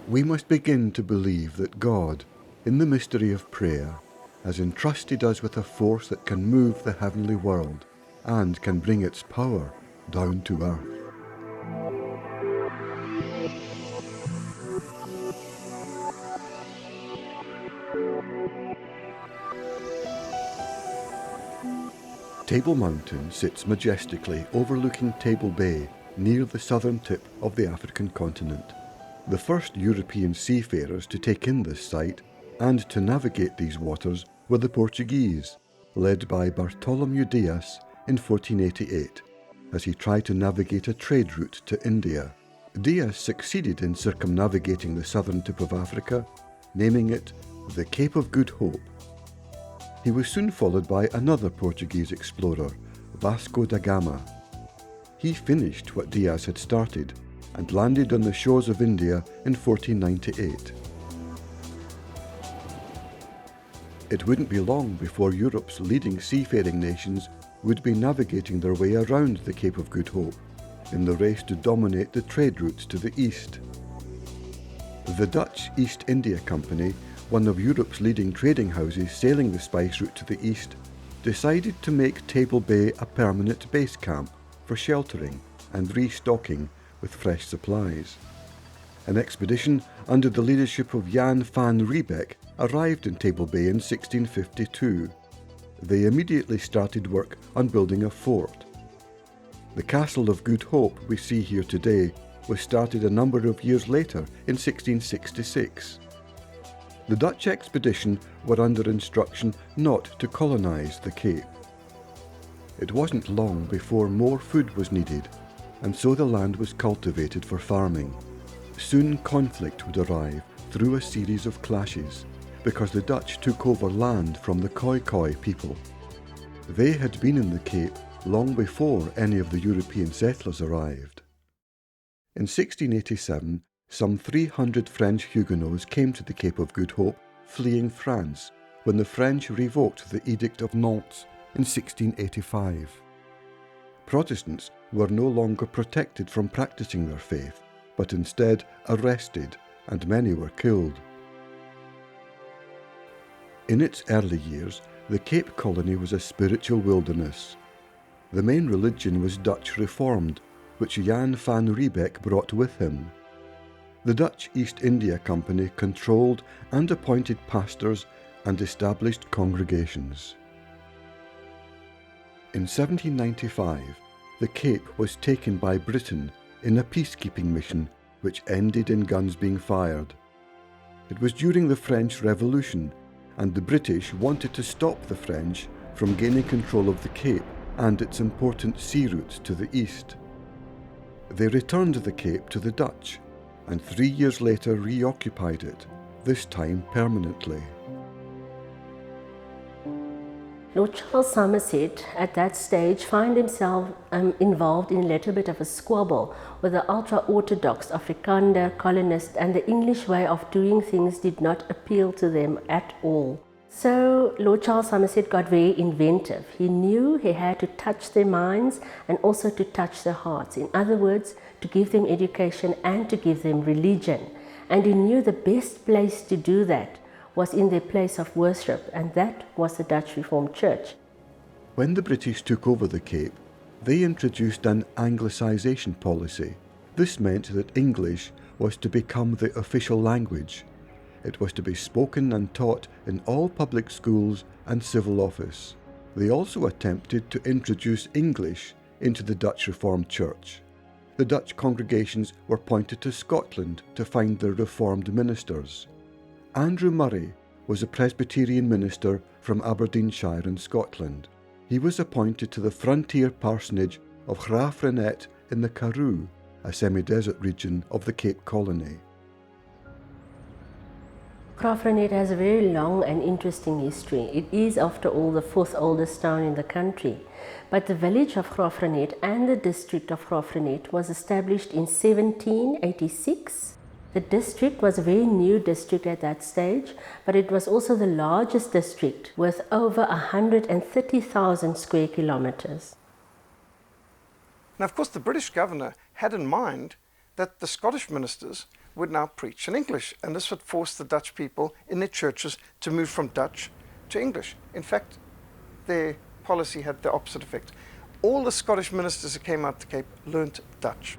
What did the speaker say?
we must begin to believe that God, in the mystery of prayer, has entrusted us with a force that can move the heavenly world and can bring its power down to earth. Table Mountain sits majestically overlooking Table Bay near the southern tip of the African continent. The first European seafarers to take in this site and to navigate these waters were the Portuguese, led by Bartholomew Dias in 1488, as he tried to navigate a trade route to India. Dias succeeded in circumnavigating the southern tip of Africa, naming it the Cape of Good Hope. He was soon followed by another Portuguese explorer, Vasco da Gama. He finished what Dias had started and landed on the shores of India in 1498. It wouldn't be long before Europe's leading seafaring nations would be navigating their way around the Cape of Good Hope in the race to dominate the trade routes to the east. The Dutch East India Company, one of Europe's leading trading houses sailing the spice route to the east, decided to make Table Bay a permanent base camp for sheltering and restocking with fresh supplies. An expedition under the leadership of Jan van Riebeck arrived in Table Bay in 1652. They immediately started work on building a fort. The Castle of Good Hope we see here today was started a number of years later in 1666. The Dutch expedition were under instruction not to colonise the Cape. It wasn't long before more food was needed, and so the land was cultivated for farming. Soon conflict would arrive through a series of clashes, because the Dutch took over land from the Khoi people. They had been in the Cape long before any of the European settlers arrived. In 1687, some 300 French Huguenots came to the Cape of Good Hope, fleeing France, when the French revoked the Edict of Nantes in 1685. Protestants were no longer protected from practicing their faith, but instead arrested, and many were killed. In its early years, the Cape Colony was a spiritual wilderness. The main religion was Dutch Reformed, which Jan van Riebeck brought with him. The Dutch East India Company controlled and appointed pastors and established congregations. In 1795, the Cape was taken by Britain in a peacekeeping mission which ended in guns being fired. It was during the French Revolution, and the British wanted to stop the French from gaining control of the Cape and its important sea routes to the east. They returned the Cape to the Dutch, and 3 years later reoccupied it, this time permanently. Lord Charles Somerset at that stage found himself involved in a little bit of a squabble with the ultra-orthodox Afrikaner colonists, and the English way of doing things did not appeal to them at all. So Lord Charles Somerset got very inventive. He knew he had to touch their minds and also to touch their hearts. In other words, to give them education and to give them religion. And he knew the best place to do that was in their place of worship, and that was the Dutch Reformed Church. When the British took over the Cape, they introduced an Anglicisation policy. This meant that English was to become the official language. It was to be spoken and taught in all public schools and civil office. They also attempted to introduce English into the Dutch Reformed Church. The Dutch congregations were pointed to Scotland to find their Reformed ministers. Andrew Murray was a Presbyterian minister from Aberdeenshire in Scotland. He was appointed to the frontier parsonage of Graafrenet in the Karoo, a semi-desert region of the Cape Colony. Graafrenet has a very long and interesting history. It is, after all, the fourth oldest town in the country. But the village of Graafrenet and the district of Graafrenet was established in 1786. The district was a very new district at that stage, but it was also the largest district with over 130,000 square kilometers. Now, of course, the British governor had in mind that the Scottish ministers would now preach in English, and this would force the Dutch people in their churches to move from Dutch to English. In fact, their policy had the opposite effect. All the Scottish ministers who came out to Cape learnt Dutch.